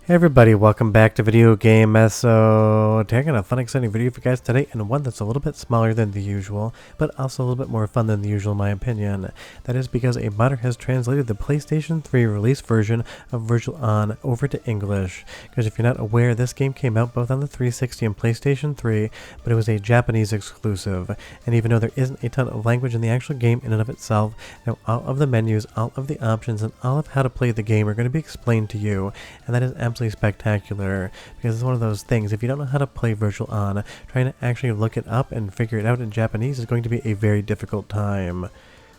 Hey everybody, welcome back to Video Game So taking a fun exciting video for you guys today, and one that's a little bit smaller than the usual, but also a little bit more fun than the usual in my opinion. That is because a modder has translated the PlayStation 3 release version of Virtual On over to English. Because if you're not aware, this game came out both on the 360 and PlayStation 3, but it was a Japanese exclusive. And even though there isn't a ton of language in the actual game in and of itself, now all of the menus, all of the options, and all of how to play the game are going to be explained to you, and that is absolutely spectacular, because it's one of those things, if you don't know how to play Virtual On, trying to actually look it up and figure it out in Japanese is going to be a very difficult time.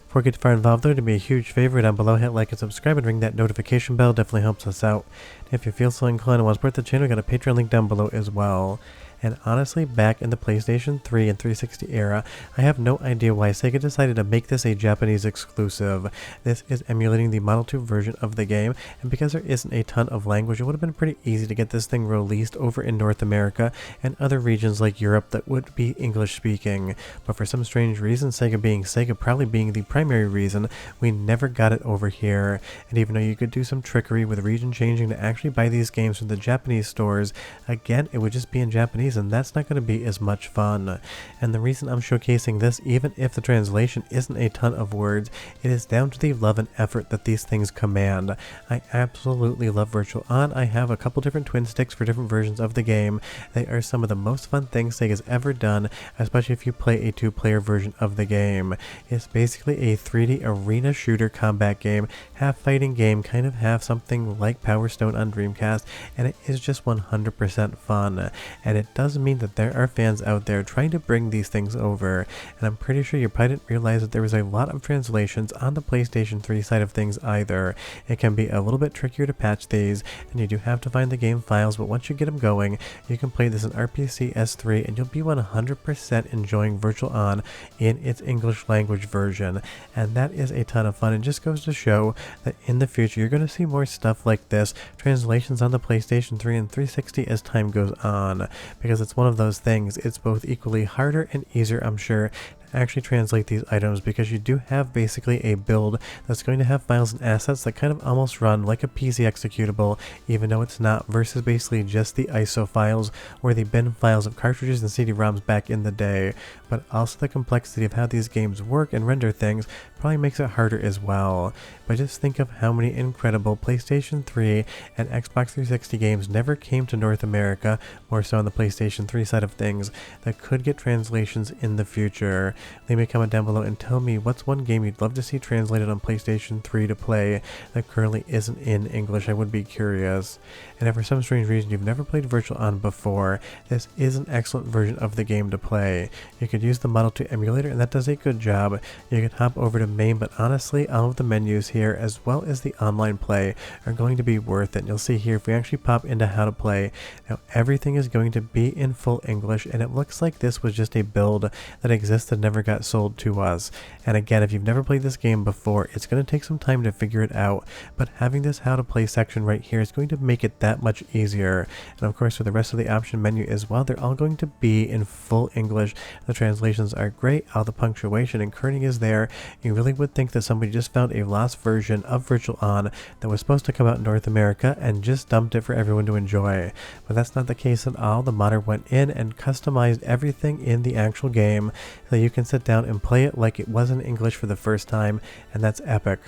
Before we get too far involved though, to be a huge favor, down below hit like and subscribe and ring that notification bell, definitely helps us out. If you feel so inclined and want to support the channel, we got a Patreon link down below as well. And honestly, back in the PlayStation 3 and 360 era, I have no idea why Sega decided to make this a Japanese exclusive. This is emulating the Model 2 version of the game, and because there isn't a ton of language, it would have been pretty easy to get this thing released over in North America and other regions like Europe that would be English speaking. But for some strange reason, Sega being Sega, probably being the primary reason, we never got it over here. And even though you could do some trickery with region changing to actually buy these games from the Japanese stores, again, it would just be in Japanese, and that's not going to be as much fun. And the reason I'm showcasing this, even if the translation isn't a ton of words, it is down to the love and effort that these things command. I absolutely love Virtual On. I have a couple different twin sticks for different versions of the game. They are some of the most fun things Sega's ever done, especially if you play a two-player version of the game. It's basically a 3D arena shooter combat game, half fighting game, kind of half something like Power Stone on Dreamcast, and it is just 100% fun. And it does mean that there are fans out there trying to bring these things over, and I'm pretty sure you probably didn't realize that there was a lot of translations on the PlayStation 3 side of things either. It can be a little bit trickier to patch these, and you do have to find the game files, but once you get them going, you can play this in RPC S3 and you'll be 100% enjoying Virtual On in its English language version, and that is a ton of fun. It just goes to show that in the future you're going to see more stuff like this, translations on the PlayStation 3 and 360 as time goes on, because it's one of those things, it's both equally harder and easier, I'm sure, actually translate these items, because you do have basically a build that's going to have files and assets that kind of almost run like a PC executable, even though it's not, versus basically just the ISO files or the bin files of cartridges and CD-ROMs back in the day. But also the complexity of how these games work and render things probably makes it harder as well. But just think of how many incredible PlayStation 3 and Xbox 360 games never came to North America, more so on the PlayStation 3 side of things, that could get translations in the future. Leave me a comment down below and tell me what's one game you'd love to see translated on PlayStation 3 to play that currently isn't in English. I would be curious. And if for some strange reason you've never played Virtual On before, this is an excellent version of the game to play. You could use the Model 2 emulator, and that does a good job. You can hop over to main, but honestly, all of the menus here, as well as the online play, are going to be worth it. And you'll see here, if we actually pop into how to play, now everything is going to be in full English, and it looks like this was just a build that existed, never got sold to us. And again, if you've never played this game before, it's going to take some time to figure it out, but having this how to play section right here is going to make it that much easier. And of course, for the rest of the option menu as well, they're all going to be in full English. The translations are great, all the punctuation and kerning is there. You really would think that somebody just found a lost version of Virtual On that was supposed to come out in North America and just dumped it for everyone to enjoy. But that's not the case at all. The modder went in and customized everything in the actual game so you can sit down and play it like it was in English for the first time, and that's epic.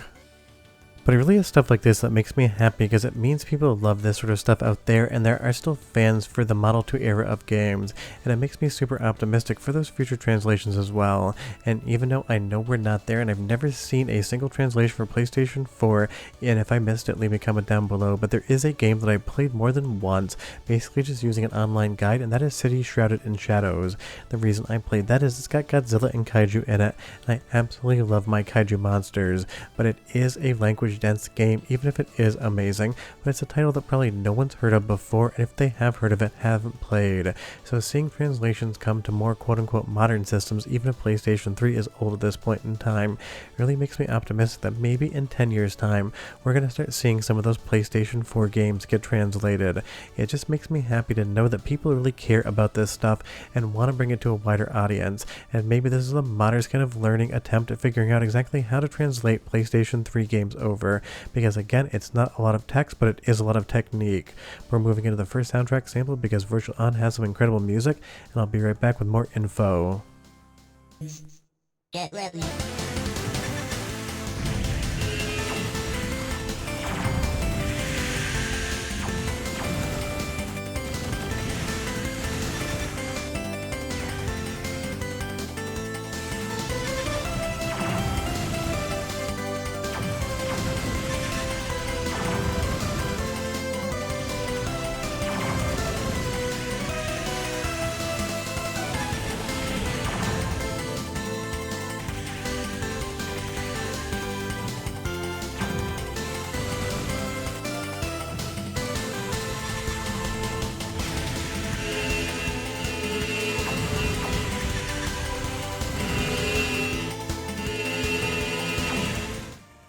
But it really is stuff like this that makes me happy, because it means people love this sort of stuff out there, and there are still fans for the Model 2 era of games, and it makes me super optimistic for those future translations as well. And even though I know we're not there, and I've never seen a single translation for PlayStation 4, and if I missed it, leave me a comment down below, but there is a game that I played more than once, basically just using an online guide, and that is City Shrouded in Shadows. The reason I played that is it's got Godzilla and Kaiju in it, and I absolutely love my Kaiju monsters, but it is a language dense game, even if it is amazing, but it's a title that probably no one's heard of before, and if they have heard of it, haven't played. So seeing translations come to more quote-unquote modern systems, even if PlayStation 3 is old at this point in time, really makes me optimistic that maybe in 10 years time we're going to start seeing some of those PlayStation 4 games get translated. It just makes me happy to know that people really care about this stuff and want to bring it to a wider audience, and maybe this is the modders kind of learning attempt at figuring out exactly how to translate PlayStation 3 games over. voiceover, because again, it's not a lot of text, but it is a lot of technique. We're moving into the first soundtrack sample because Virtual On has some incredible music, and I'll be right back with more info. Get ready.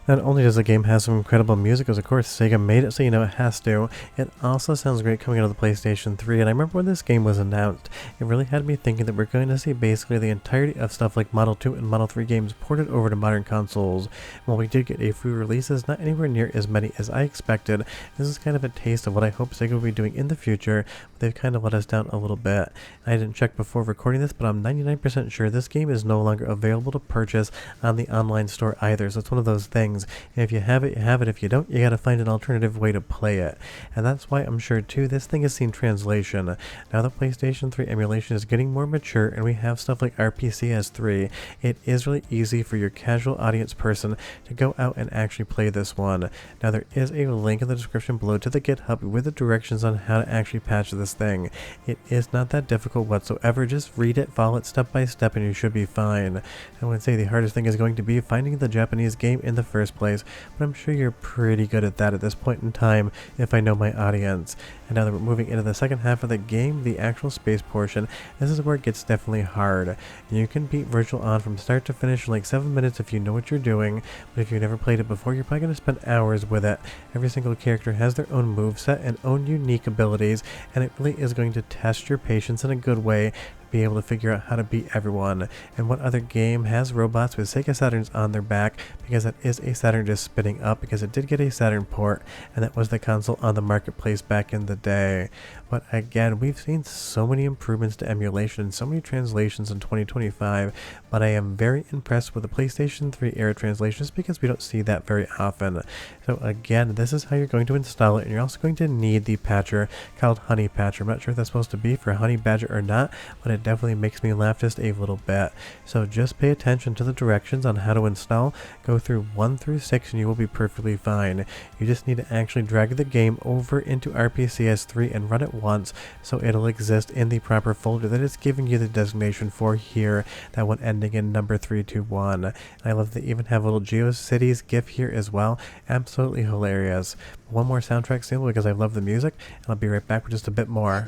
Not only does the game have some incredible music, because of course Sega made it, so you know it has to, it also sounds great coming out of the PlayStation 3, and I remember when this game was announced, it really had me thinking that we're going to see basically the entirety of stuff like Model 2 and Model 3 games ported over to modern consoles. While we did get a few releases, not anywhere near as many as I expected. This is kind of a taste of what I hope Sega will be doing in the future, but they've kind of let us down a little bit. I didn't check before recording this, but I'm 99% sure this game is no longer available to purchase on the online store either, so it's one of those things. If you have it, you have it. If you don't, you gotta find an alternative way to play it. And that's why I'm sure too this thing has seen translation. Now that PlayStation 3 emulation is getting more mature and we have stuff like RPCS3, it is really easy for your casual audience person to go out and actually play this one. Now there is a link in the description below to the GitHub with the directions on how to actually patch this thing. It is not that difficult whatsoever. Just read it, follow it step by step, and you should be fine. I would say the hardest thing is going to be finding the Japanese game in the first place, but I'm sure you're pretty good at that at this point in time if I know my audience. And now that we're moving into the second half of the game, the actual space portion, this is where it gets definitely hard. You can beat Virtual On from start to finish in like 7 minutes if you know what you're doing, but if you've never played it before, you're probably going to spend hours with it. Every single character has their own moveset and own unique abilities, and it really is going to test your patience in a good way, be able to figure out how to beat everyone. And what other game has robots with Sega Saturns on their back, because that is a Saturn just spinning up, because it did get a Saturn port, and that was the console on the marketplace back in the day. But again, we've seen so many improvements to emulation and so many translations in 2025, but I am very impressed with the PlayStation 3 era translations because we don't see that very often. So again, this is how you're going to install it, and you're also going to need the patcher called Honey Patcher. I'm not sure if that's supposed to be for Honey Badger or not, but it definitely makes me laugh just a little bit. So just pay attention to the directions on how to install, go through 1 through 6, and you will be perfectly fine. You just need to actually drag the game over into RPCS3 and run it once, so it'll exist in the proper folder that it's giving you the designation for here, that one ending in number 321. And I love that they even have a little GeoCities GIF here as well. Absolutely hilarious. One more soundtrack sample because I love the music, and I'll be right back with just a bit more.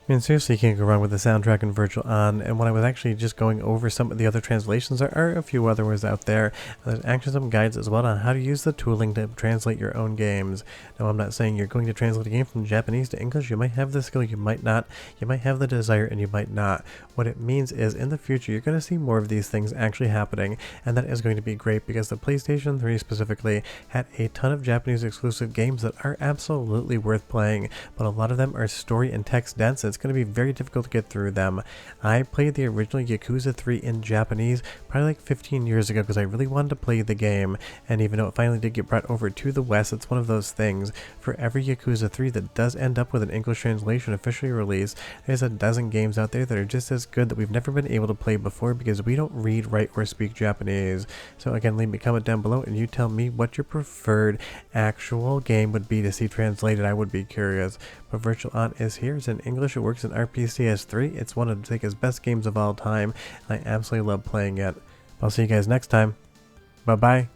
I mean, seriously, you can't go wrong with the soundtrack in Virtual On, and when I was actually just going over some of the other translations, there are a few other ones out there. There's actually some guides as well on how to use the tooling to translate your own games. Now, I'm not saying you're going to translate a game from Japanese to English. You might have the skill, you might not. You might have the desire, and you might not. What it means is, in the future, you're going to see more of these things actually happening, and that is going to be great because the PlayStation 3 specifically had a ton of Japanese exclusive games that are absolutely worth playing, but a lot of them are story and text dense. It's going to be very difficult to get through them. I played the original Yakuza 3 in Japanese probably like 15 years ago because I really wanted to play the game, and even though it finally did get brought over to the West, it's one of those things. For every Yakuza 3 that does end up with an English translation officially released, there's a dozen games out there that are just as good that we've never been able to play before because we don't read, write, or speak Japanese. So again, leave me a comment down below and you tell me what your preferred actual game would be to see translated. I would be curious. But Virtual On is here. It's in English. It works in RPCS3. It's one of Sega's best games of all time, and I absolutely love playing it. I'll see you guys next time. Bye-bye.